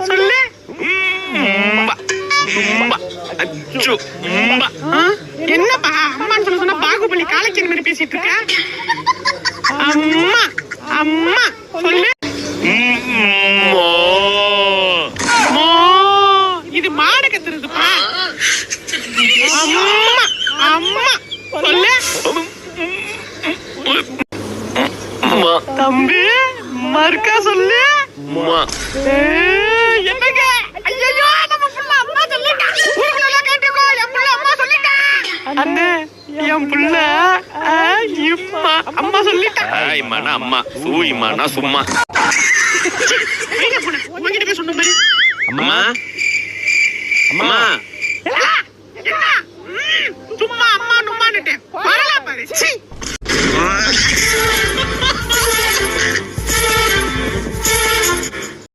சொல்லு. என்னப்பா அம்மான்னு சொல்ல சொன்னா பாகுபலி காலக்கேரி மாதிரி பேசிட்டு இருக்க? அம்மா அம்மா சொல்லு. இது மாடு கத்துறதுப்பா. அம்மா அம்மா சொல்லு. தம்பி மறுக்கா சொல்லு. என்னங்க ஐயோ நம்ம புள்ள அம்மா சொல்லிட்டா. ஊருக்குள்ள கேட்டுக்கோ என் புள்ள அம்மா சொல்லிட்டா. அண்ணே என் புள்ள இம்மா அம்மா சொல்லிட்டா. இம்மானா அம்மா, சூ இம்மானா சும்மா.